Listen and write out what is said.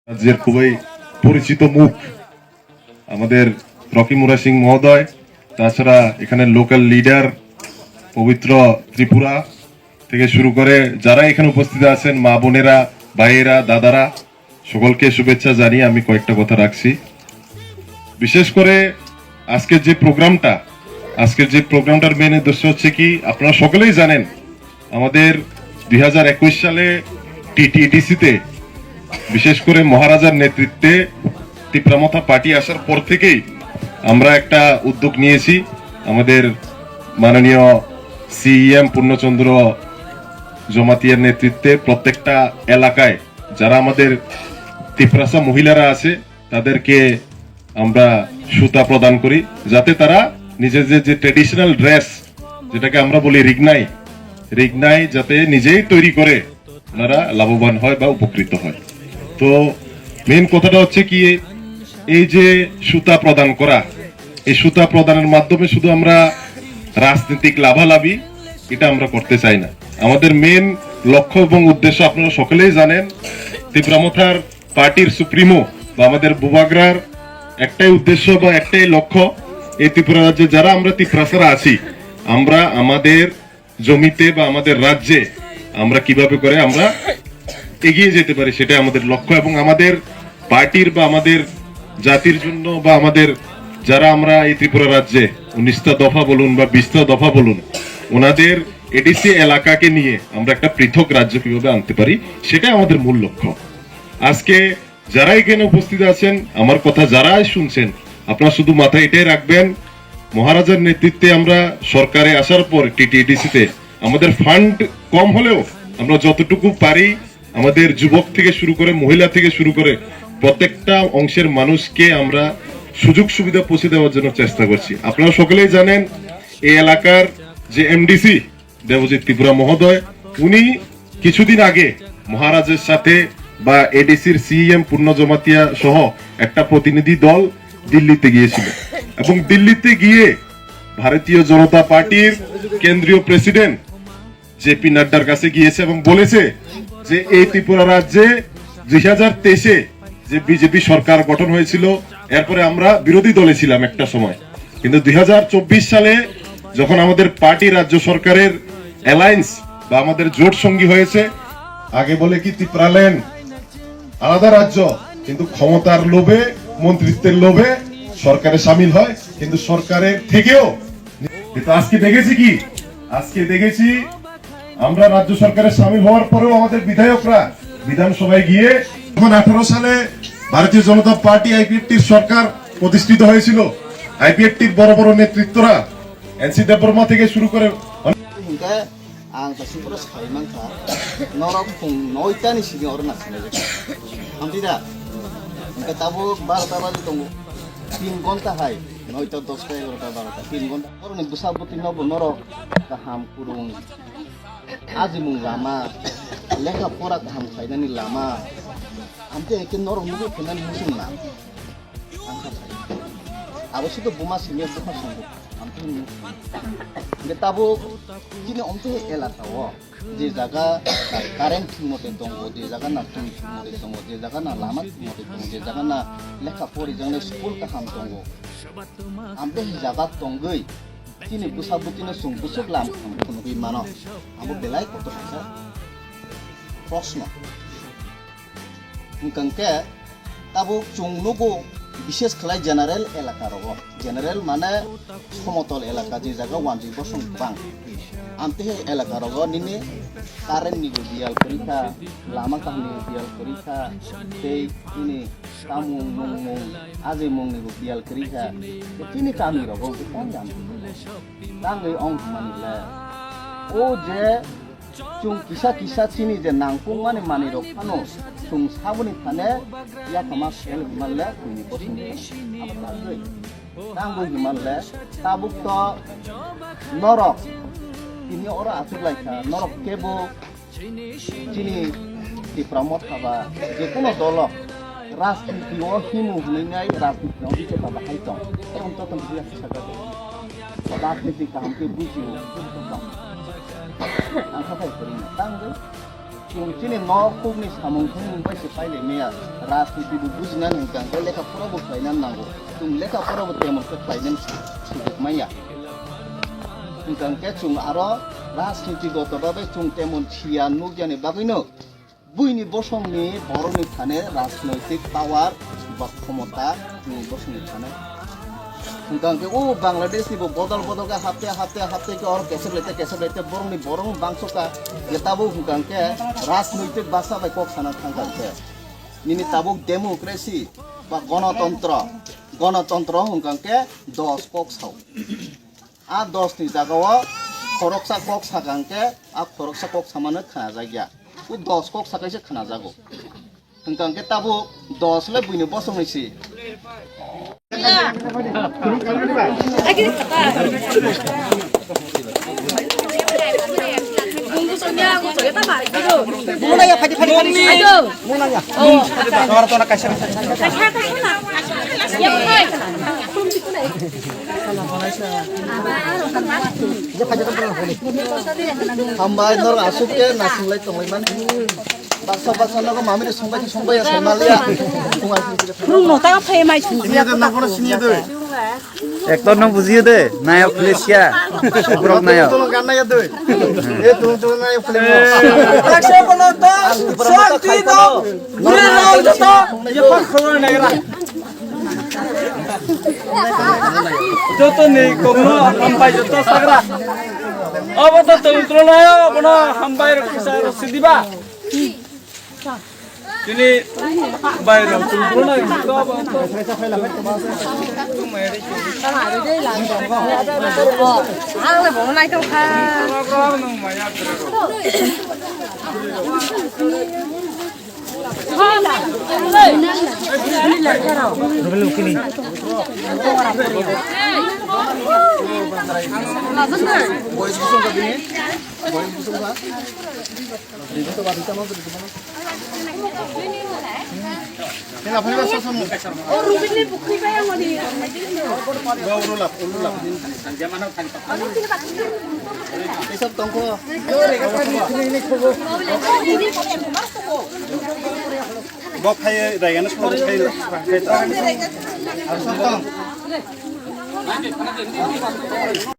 রাজ্যের খুবই পরিচিত মুখ আমাদের রকি মুরা সিং মহোদয়, তাছাড়া এখানে লোকাল লিডার পবিত্র ত্রিপুরা থেকে শুরু করে যারা এখানে উপস্থিত আছেন, মা বোনেরা, ভাইয়েরা, দাদারা, সকলকে শুভেচ্ছা জানিয়ে আমি কয়েকটা কথা রাখছি। বিশেষ করে আজকের যে প্রোগ্রামটার মেন উদ্দেশ্য হচ্ছে কি, আপনারা সকলেই জানেন আমাদের 2021 সালে টিটিডিসিতে বিশেষ করে মহারাজার নেতৃত্বে তীব্রামথা পার্টি আসার পর থেকেই আমরা একটা উদ্যোগ নিয়েছি। আমাদের মাননীয় সিএম পূর্ণচন্দ্র জমাতিয়ার নেতৃত্বে প্রত্যেকটা এলাকায় যারা আমাদের তিপ্রাসা মহিলারা আছে তাদেরকে আমরা সুতা প্রদান করি, যাতে তারা নিজেদের যে ট্রেডিশনাল ড্রেস, যেটাকে আমরা বলি রিগনাই যাতে নিজেই তৈরি করে ওনারা লাভবান হয় বা উপকৃত হয়। তো মেন কথাটা হচ্ছে কি, এই যে সুতা প্রদান করা, এই সুতা প্রদানের মাধ্যমে শুধু আমরা রাজনৈতিক লাভালাভি এটা আমরা করতে চাই না। আমাদের মেন লক্ষ্য এবং উদ্দেশ্য আপনারা সকলেই জানেন, তীব্রামথার পার্টির সুপ্রিমো বা আমাদের বুবাগ্রার একটাই উদ্দেশ্য বা একটাই লক্ষ্য, এই ত্রিপুরা রাজ্যে যারা আমরা তিপ্রাসারা আছি, আমরা আমাদের জমিতে বা আমাদের রাজ্যে আমরা কিভাবে করে আমরা এগিয়ে যেতে পারি, সেটা আমাদের লক্ষ্য। এবং আমাদের পার্টির বা আমাদের জাতির জন্য বা আমাদের যারা আমরা এই ত্রিপুরা রাজ্যে 19টা দফা বলুন বা 20টা দফা বলুন, ওনাদের এডিসি এলাকাকে নিয়ে আমরা একটা পৃথক রাজ্য কিভাবে আনতে পারি, সেটাই আমাদের মূল লক্ষ্য। আজকে যারা এখানে উপস্থিত আছেন, আমার কথা যারা শুনছেন, আপনারা শুধু মাথায় এটাই রাখবেন, মহারাজার নেতৃত্বে আমরা সরকারে আসার পর টিটিডিসিতে আমাদের ফান্ড কম হলেও আমরা যতটুকু পারি আমাদের যুবক থেকে শুরু করে মহিলা থেকে শুরু করে প্রত্যেকটা অংশের মানুষকে আমরা সুযোগ সুবিধা পৌঁছে দেওয়ার জন্য চেষ্টা করছি। আপনারা সকলেই জানেন এই এলাকার যে এমডিসি দেবজিৎ ত্রিপুরা মহোদয়, উনি কিছুদিন আগে মহারাজের সাথে বা এডিসির সিএম পূর্ণ জমাতিয়া সহ একটা প্রতিনিধি দল দিল্লিতে গিয়েছিল এবং দিল্লিতে গিয়ে ভারতীয় জনতা পার্টির কেন্দ্রীয় প্রেসিডেন্ট জেপি নাড্ডার কাছে গিয়েছে এবং বলেছে যে এই ত্রিপুরা রাজ্যে 2023-এ যে বিজেপি সরকার গঠন হয়েছিল, এরপরে আমরা বিরোধী দলে ছিলাম একটা সময়, কিন্তু 2024 সালে যখন আমাদের পার্টি রাজ্য সরকারের অ্যালায়েন্স বা আমাদের জোট সঙ্গী হয়েছে, আগে বলে কি ত্রিপুরাল্যান্ড আলাদা রাজ্য, কিন্তু ক্ষমতার লোভে, মন্ত্রিত্বের লোভে সরকারে সামিল হয়, কিন্তু সরকারের থেকেও কিন্তু আজকে দেখেছি আমরা রাজ্য সরকারে সামিল হওয়ার পরেও আমাদের বিধায়করা বিধানসভায় গিয়ে, যখন 18 সালে ভারতীয় জনতা পার্টি আইপিএফটির সরকার প্রতিষ্ঠিত হয়েছিল, আইপিএফটির বড় বড় নেতৃত্বরা এনসি দেববর্মা থেকে শুরু করে आं दासिमबो सायमानखा नरक फुं 9टानि सिगां अर नासिनाय आमफ्राय दा ओमफ्राय दाबो 12टा बाजि दङ 3 घन्टा हाय 9टा 10टा 11टा 12टा 3 घन्टा अरनि बुसाबुति नब नरक गाहाम कुरुं आजिमुं लामा लेखा फरा गाहाम खायनानि लामा आमफ्राय एखे नरक नुबो फेनानि मुसुंना आंखा आबोसोथ' बुमा सिनिया बुमा संगो आमफ्राय दाबो जिनि अन्ते एलाकाव जे जागा कारेन्ट मते दङ, जे जागा ना टुं मते दङ, जे जागा ना लामा मते दङ, जे जागा ना लेखा फरिजोंनो स्कुल गाहाम दङ, आमफ्राय जागा दंगै जिनि बुसाबुतिनो सुं बुसुक लाम खुनुबि मानो आबो बेलाय कत थासा प्रश्न उनकांके दाबो चुंनुगो বিশেষ খেলায় জেনারেল এলাকা রব, জেনারেল মানে সমতল এলাকা, যে জায়গা 1 বাং আমতে এলাকা রব নিনে কারেন্ট নিগো দিয়াল করিখা লামা কাহনি দিয়াল করিখা সেই তিনি কামুং মুং আজে মুং নিগো দিয়াল করিখা তিনি কামি রব কোন জাম তাঙ্গৈ অং মানিলা ও যে চুং কিসা চিনি যে নাংকুং মানি রব ফানো চুং সাবনি ফানে ইয়া খামা সেল মানলে তুমি বসুন আবালাই তাঙ্গৈ মানলে তাবুক তো নরক তিনি ওরা আসুলাইখা নরক কেবো চিনি ত্রিপ্রামত খাবা যে কোনো দল রাজনীতিও হিমু হইনাই রাজনীতিও দিতে পাবা হাইতং অন্তত দিয়া সাকা রাজনীতি কামকে বুঝিও আংখা ফাই করি না তাঙ্গৈ chini no khubni samung thung bai se paile meya rajniti bu bujna nungkang ke lekha pura bu khainan nango tung lekha pura bu temon ke khainan sujud maya nungkang ke chung aro rajniti gotobabe chung temon chian nugjani bagino buini bosongni boroni thane rajnৈতিক পাওয়ার বা ক্ষমতা ni bosongni thane nungkang ke Bangladesh ni bo bodol ka hafte ke or kesep lete borong bangso ka ye tabuk nungkang ke rajnৈতিক basa bai kok sana thangkang ke nini tabuk demokrasi ba গণতন্ত্র nungkang ke 10 kok sau a 10 ni jagao khoroksa kok sakang ke a khoroksa kok samane khana jagya 10 kok sakaise khana jago nungkang ke tabuk 10 le buini bosong nisi Mulanya padi. Ayo. Mulanya. Oh. Orang kasih. Ya, hai. Hamba nor asuk ke nasulai tongleman. Baksa naga mamire songbai semalia. Rung no ta phai mai chu. Ini ada nak orang sini tu. Ektor nang buziyo de, nayak Malaysia, Subrok nayak. Tolong kan ya tu. Tolong naik film. Raksa kono to. Sakti to. Gure rao to. Ye pak khawar nagra. Joto nei kono hambai joto sagra. Abo to tolong nayo kono hambai ro kisaro sidiba. Ini bayar tolong nayo to abo to. Ah, mo nai to kha. Boys busung ka bini? Boys busung ka? Dito to ba dito mo dito mo? Kena phale ba sasam mo? Oh, rubin bukri pa yang modi. Ba ululap. Jamana kan pa. Isap tongko. Bok kaya dayan na sepuluh kaya. Harus tong.